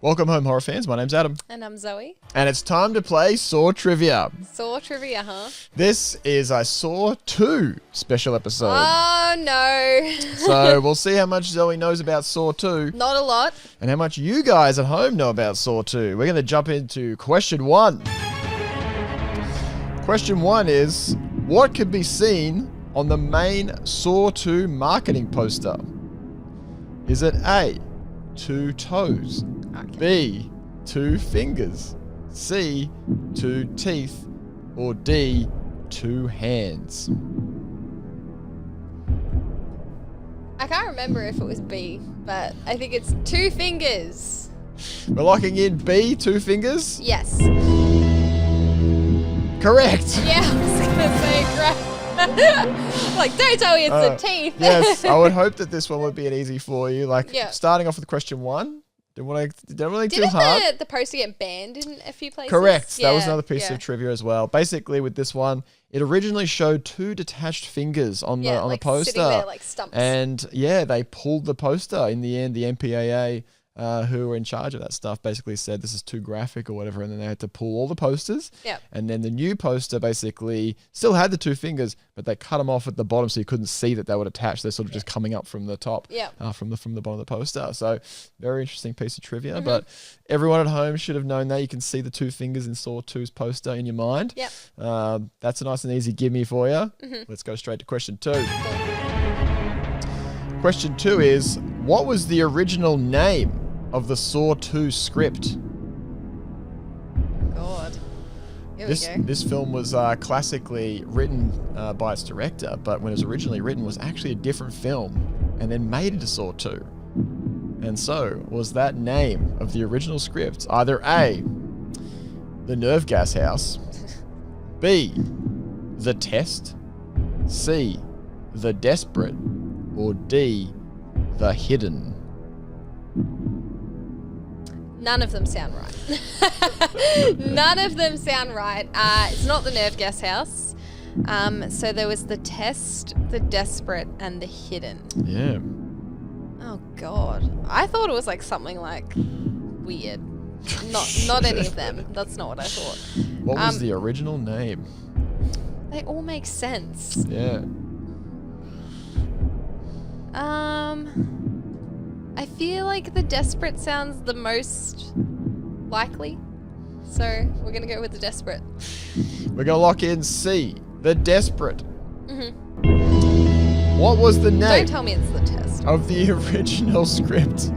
Welcome home, horror fans. My name's Adam. And I'm Zoe. And it's time to play Saw Trivia. Saw Trivia, huh? This is a Saw 2 special episode. Oh, no. So we'll see how much Zoe knows about Saw 2. Not a lot. And how much you guys at home know about Saw 2. We're going to jump into question 1. Question 1 is, what could be seen on the main Saw 2 marketing poster? Is it A, 2 toes, B, 2 fingers, C, 2 teeth, or D, 2 hands? I can't remember if it was B, but I think it's 2 fingers. We're locking in B, 2 fingers? Yes. Correct. Yeah, I was going to say correct. Like, don't tell me it's the teeth. Yes, I would hope that this one would be an easy for you. Like, Yeah. starting off with question 1. Don't want to too Didn't hard. the poster get banned in a few places? Correct. That was Yeah, another piece yeah. of trivia as well. Basically, with this one, it originally showed 2 detached fingers on Yeah, the like poster, sitting there like stumps. and yeah, they pulled the poster in the end. The MPAA, who were in charge of that stuff, basically said this is too graphic or whatever, and then they had to pull all the posters. Yeah. And then the new poster basically still had the 2 fingers, but they cut them off at the bottom so you couldn't see that they would attach. They're sort of just coming up from the top, Yeah. from the bottom of the poster. So very interesting piece of trivia. But everyone at home should have known that. You can see the 2 fingers in Saw 2's poster in your mind. Yep. That's a nice and easy gimme for you. Let's go straight to question 2. Question 2 is, what was the original name of the Saw 2 script? God. Here we go. This film was classically written by its director, but when it was originally written, was actually a different film and then made into Saw 2. And so, was that name of the original script either A, The Nerve Gas House, B, The Test, C, The Desperate, or D, The Hidden? None of them sound right. None of them sound right. It's not the Nerve Gas House. So there was the Test, the Desperate, and the Hidden. Yeah. Oh God, I thought it was like something like weird. Not any of them. That's not what I thought. What was the original name? They all make sense. Yeah. I feel like the Desperate sounds the most likely, so we're gonna go with the Desperate. We're going to lock in C, The Desperate. What was the name Don't tell me it's the Test. of the original script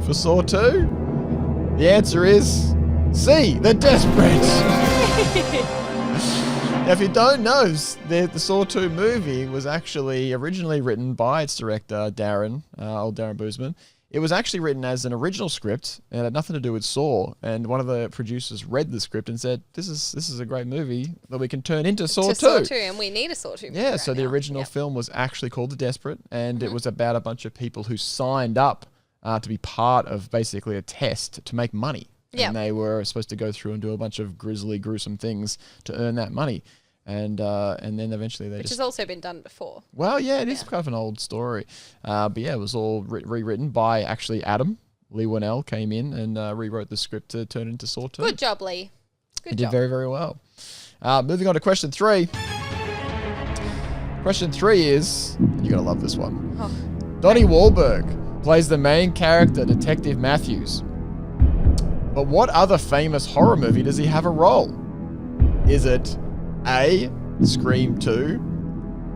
for Saw 2? The answer is C, The Desperate. Now, if you don't know, the Saw 2 movie was actually originally written by its director, Darren Boozman. It was actually written as an original script and had nothing to do with Saw. And one of the producers read the script and said, "This is a great movie that we can turn into Saw 2." Saw 2, and we need a Saw 2 movie Yeah, right so the now. original Yep. film was actually called The Desperate, and it was about a bunch of people who signed up to be part of basically a test to make money. Yeah. And they were supposed to go through and do a bunch of grisly, gruesome things to earn that money. And then eventually they Which just... has also been done before. Well, yeah, it is kind of an old story. But yeah, it was all rewritten by actually Adam. Lee Winnell came in and rewrote the script to turn it into Saw 2. Good job, Lee. He Good did job. very, very well. Moving on to question 3. Question 3 is... You're going to love this one. Oh. Donnie Wahlberg plays the main character, Detective Matthews. But what other famous horror movie does he have a role? Is it A, Scream 2,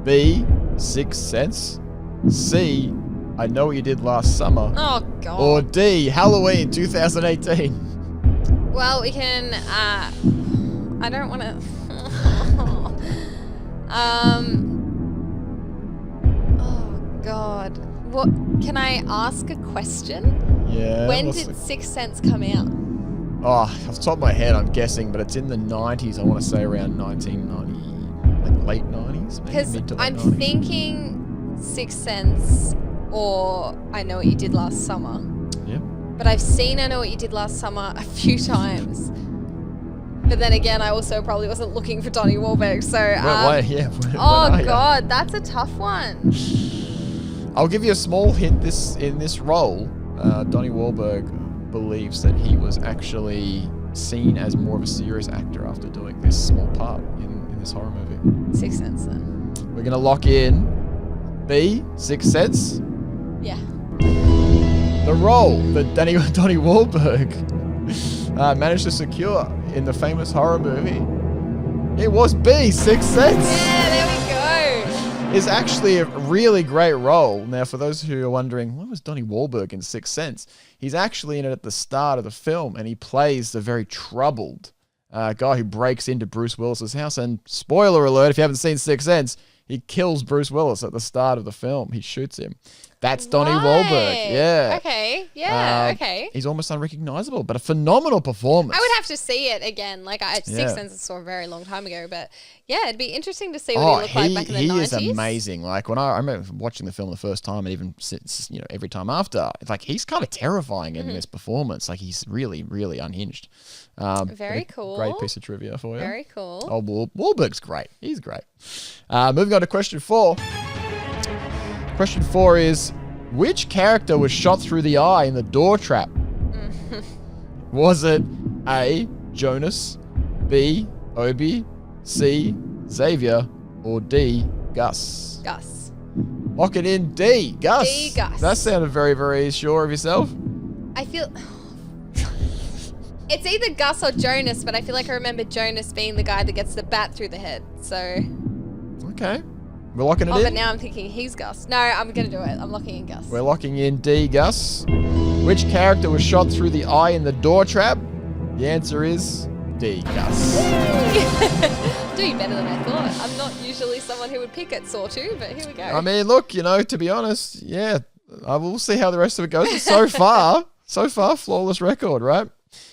B, Sixth Sense, C, I Know What You Did Last Summer, Oh, God. or D, Halloween 2018? Well, we can, I don't want to, oh, God. What, can I ask a question? Yeah. When let's did see. Sixth Sense come out? Oh, off the top of my head, I'm guessing, but it's in the 90s. I want to say around 1990, like late 90s, maybe Because mid to late I'm 90s. thinking Sixth Sense or I Know What You Did Last Summer. Yeah. But I've seen I Know What You Did Last Summer a few times. But then again, I also probably wasn't looking for Donnie Wahlberg, so... Where are ya? Oh, God, that's a tough one. I'll give you a small hint. In this role, Donnie Wahlberg believes that he was actually seen as more of a serious actor after doing this small part in this horror movie. Sixth Sense then. We're going to lock in B, Sixth Sense. Yeah. The role that Donnie Wahlberg managed to secure in the famous horror movie, it was B, Sixth Sense. Yeah, there we go. Is actually a really great role. Now, for those who are wondering, what was Donnie Wahlberg in Sixth Sense? He's actually in it at the start of the film, and he plays the very troubled guy who breaks into Bruce Willis's house. And spoiler alert, if you haven't seen Sixth Sense, he kills Bruce Willis at the start of the film. He shoots him. That's Donnie Wahlberg. Yeah. Okay. Yeah. Okay. He's almost unrecognizable, but a phenomenal performance. I would have to see it again. Like Sixth Sense I saw a very long time ago, but yeah, it'd be interesting to see what he looked like back in the 90s. He is amazing. Like when I remember watching the film the first time, and even since every time after, it's like he's kind of terrifying in this performance. Like he's really, really unhinged. Very cool. Great piece of trivia for you. Very cool. Oh, Wahlberg's great. He's great. Moving on to question 4. Question 4 is, which character was shot through the eye in the door trap? Was it A, Jonas, B, Obi, C, Xavier, or D, Gus? Gus. Lock it in, D, Gus. D, Gus. That sounded very, very sure of yourself. I feel... It's either Gus or Jonas, but I feel like I remember Jonas being the guy that gets the bat through the head, so... Okay. We're locking it in? But now I'm thinking he's Gus. No, I'm going to do it. I'm locking in Gus. We're locking in D, Gus. Which character was shot through the eye in the door trap? The answer is D, Gus. Doing better than I thought. I'm not usually someone who would pick at Saw 2, but here we go. I mean, look, to be honest, yeah, we'll see how the rest of it goes. But so far, flawless record, right?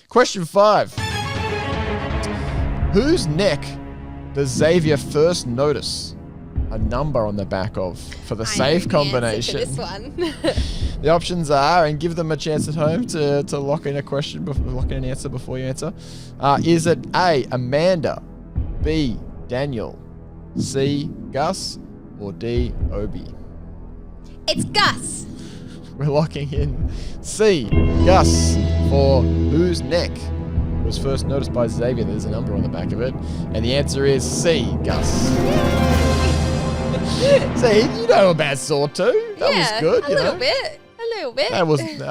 Question 5. Whose neck does Xavier first notice a number on the back of for the safe combination? The answer to this one. The options are, and give them a chance at home to lock in a question, lock in an answer before you answer. Is it A, Amanda, B, Daniel, C, Gus, or D, Obi? It's Gus. We're locking in C, Gus, for whose neck was first noticed by Xavier. There's a number on the back of it. And the answer is C, Gus. See, you know about Saw 2. That was good, a little bit. That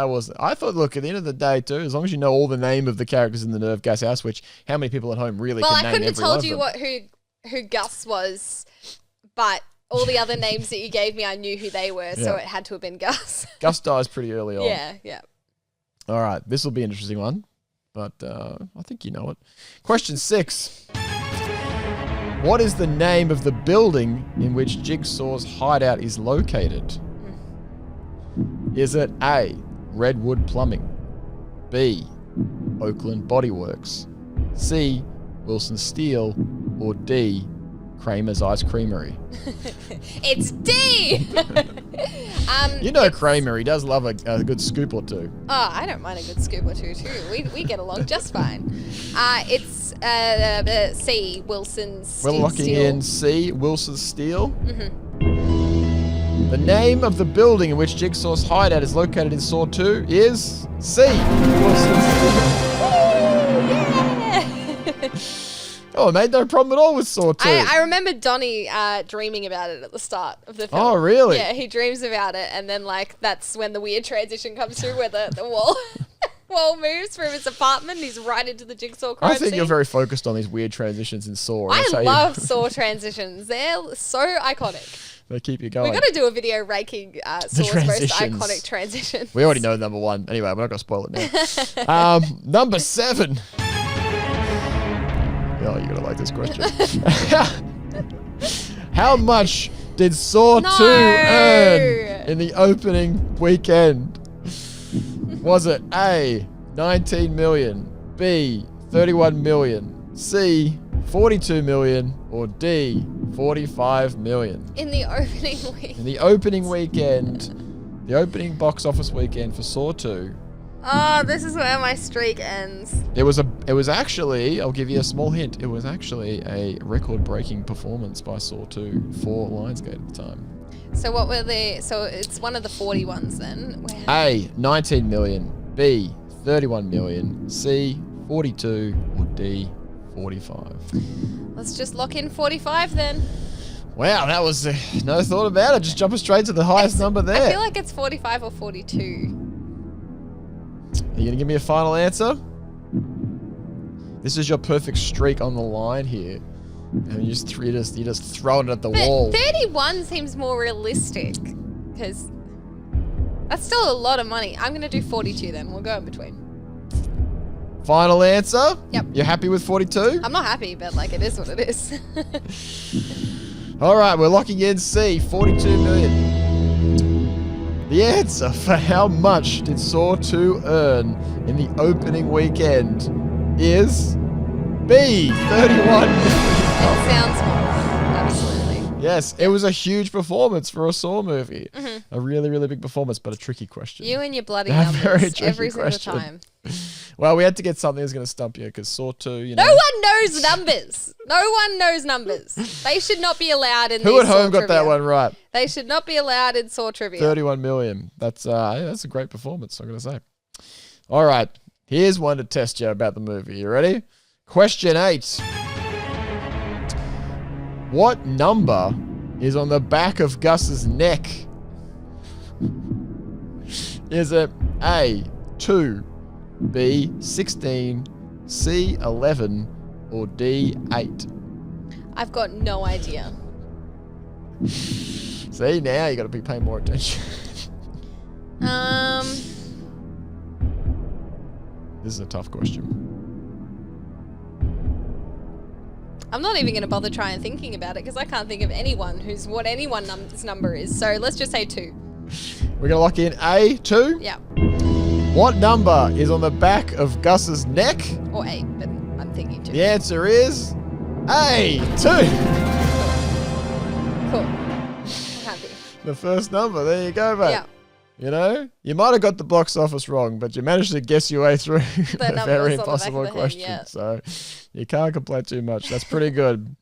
was. I thought, look, at the end of the day, too, as long as you know all the name of the characters in the Nerve Gas House, which how many people at home really can name every one of them? Well, I couldn't have told you who Gus was, but all the other names that you gave me, I knew who they were, so it had to have been Gus. Gus dies pretty early on. Yeah. All right, this will be an interesting one, but I think you know it. Question 6. What is the name of the building in which Jigsaw's hideout is located? Is it A, Redwood Plumbing, B, Oakland Body Works, C, Wilson Steel, or D, Kramer's Ice Creamery? It's D! Kramer, he does love a good scoop or two. Oh, I don't mind a good scoop or two, too. We get along just fine. It's C, Wilson Steel. We're locking in C, Wilson Steel. The name of the building in which Jigsaw's hideout is located in Saw 2 is C, Wilson Steel. Oh, mate, no problem at all with Saw 2. I remember Donnie dreaming about it at the start of the film. Oh, really? Yeah, he dreams about it, and then, that's when the weird transition comes through where the wall moves from his apartment, and he's right into the Jigsaw crime I think scene. You're very focused on these weird transitions in Saw. I love Saw transitions. They're so iconic. They keep you going. We've got to do a video ranking Saw's most iconic transitions. We already know number 1. Anyway, we're not going to spoil it now. Number 7. Oh, you're going to like this question. How much did Saw 2 earn in the opening weekend? Was it A, 19 million, B, 31 million, C, 42 million, or D, 45 million? In the opening week. In the opening weekend, the opening box office weekend for Saw 2. Oh, this is where my streak ends. It was actually, I'll give you a small hint, it was actually a record-breaking performance by Saw 2 for Lionsgate at the time. So what were so it's one of the 40 ones then? A, 19 million, B, 31 million, C, 42, or D, 45? Let's just lock in 45 then. Wow, that was no thought about it. Just jumping straight to the highest number there. I feel like it's 45 or 42. Are you going to give me a final answer? This is your perfect streak on the line here. And you just throw it at the wall. 31 seems more realistic. Because that's still a lot of money. I'm going to do 42 then. We'll go in between. Final answer? Yep. You're happy with 42? I'm not happy, but like it is what it is. All right, we're locking in C, 42 million. The answer for how much did Saw 2 earn in the opening weekend is B, 31 million. It sounds more. Absolutely. Yes, it was a huge performance for a Saw movie. A really, really big performance, but a tricky question. You and your bloody A numbers very tricky every single question. time. Well, we had to get something that's going to stump you because Saw 2, you know. No one knows numbers. No one knows numbers. They should not be allowed in Who these at home Saw got that trivia. one right? They should not be allowed in Saw trivia. 31 million. That's a great performance, I'm going to say. All right, here's one to test you about the movie. You ready? Question 8. What number is on the back of Gus's neck? Is it A, 2, B, 16, C, 11, or D, 8? I've got no idea. See, now you got to be paying more attention. This is a tough question. I'm not even going to bother trying thinking about it because I can't think of anyone who's what anyone's number is. So let's just say 2. We're going to lock in A, 2. Yeah. What number is on the back of Gus's neck? Or 8, but I'm thinking 2. The answer is A, 2. Cool. I'm happy. The first number. There you go, mate. Yeah. You know, you might have got the box office wrong, but you managed to guess your way through The a number very was on the back of impossible the head, question. yeah. So you can't complain too much. That's pretty good.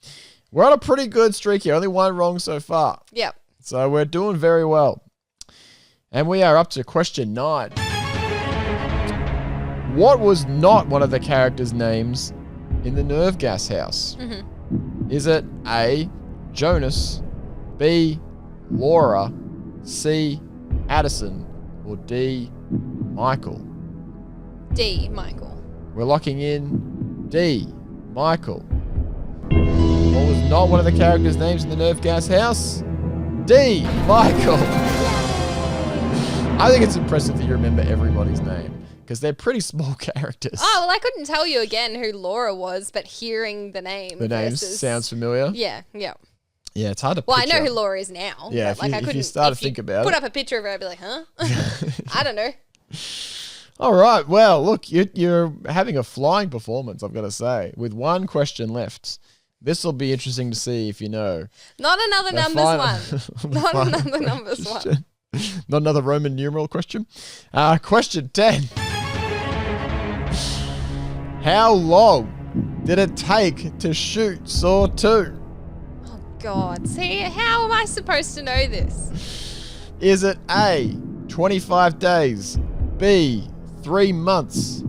We're on a pretty good streak here. Only one wrong so far. Yeah. So we're doing very well. And we are up to question 9. What was not one of the characters' names in the nerve gas house? Is it A, Jonas, B, Laura, C, Addison, or D, Michael? D, Michael. We're locking in D, Michael. What was not one of the characters' names in the nerve gas house? D, Michael. I think it's impressive that you remember everybody's name because they're pretty small characters. Oh, well, I couldn't tell you again who Laura was, but hearing the name. The name versus... sounds familiar. Yeah, yeah. Yeah, it's hard to Well, picture. I know who Laura is now. Yeah, but, if you start to think about put it. up a picture of her, I'd be like, huh? I don't know. All right. Well, look, you're having a flying performance, I've got to say, with one question left. This will be interesting to see if you know. Not another The numbers final- one. Not another numbers one. Not another Roman numeral question. Question 10. How long did it take to shoot Saw 2? Oh, God. See, how am I supposed to know this? Is it A, 25 days, B, 3 months,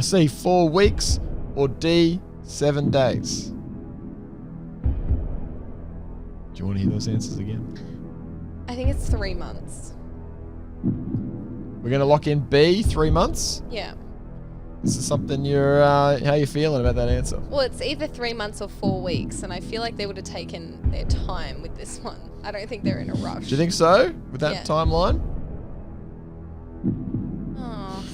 C, 4 weeks, or D, 7 days? Do you want to hear those answers again? I think it's 3 months. We're going to lock in B, 3 months. Yeah. This is something you're, how you feeling about that answer? Well, it's either 3 months or 4 weeks, and I feel like they would have taken their time with this one. I don't think they're in a rush. Do you think so, with that Yeah. timeline? Oh.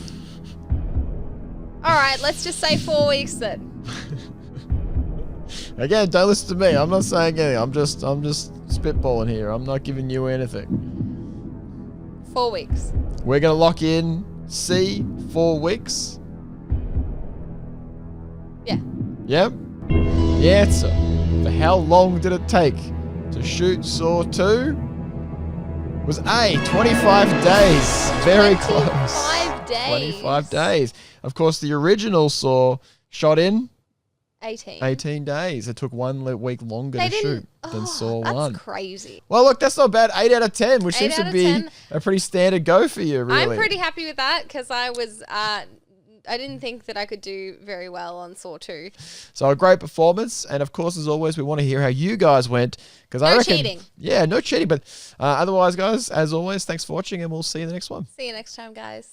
All right, let's just say 4 weeks then. Again, don't listen to me. I'm not saying anything. I'm just spitballing here. I'm not giving you anything. 4 weeks. We're going to lock in C, 4 weeks. Yeah. Yep. The answer for how long did it take to shoot Saw 2 was A, 25 days. Very close. 25 days. 25 days. Of course, the original Saw shot in 18. 18 days. It took 1 week longer They to shoot didn't. than Saw That's 1. crazy. Well, look, that's not bad. 8 out of 10, which 8 seems out to of be 10. a pretty standard go for you, really. I'm pretty happy with that because I was. I didn't think that I could do very well on Saw 2. So a great performance, and of course, as always, we want to hear how you guys went. Because I reckon, cheating. Yeah, no cheating. But otherwise, guys, as always, thanks for watching, and we'll see you in the next one. See you next time, guys.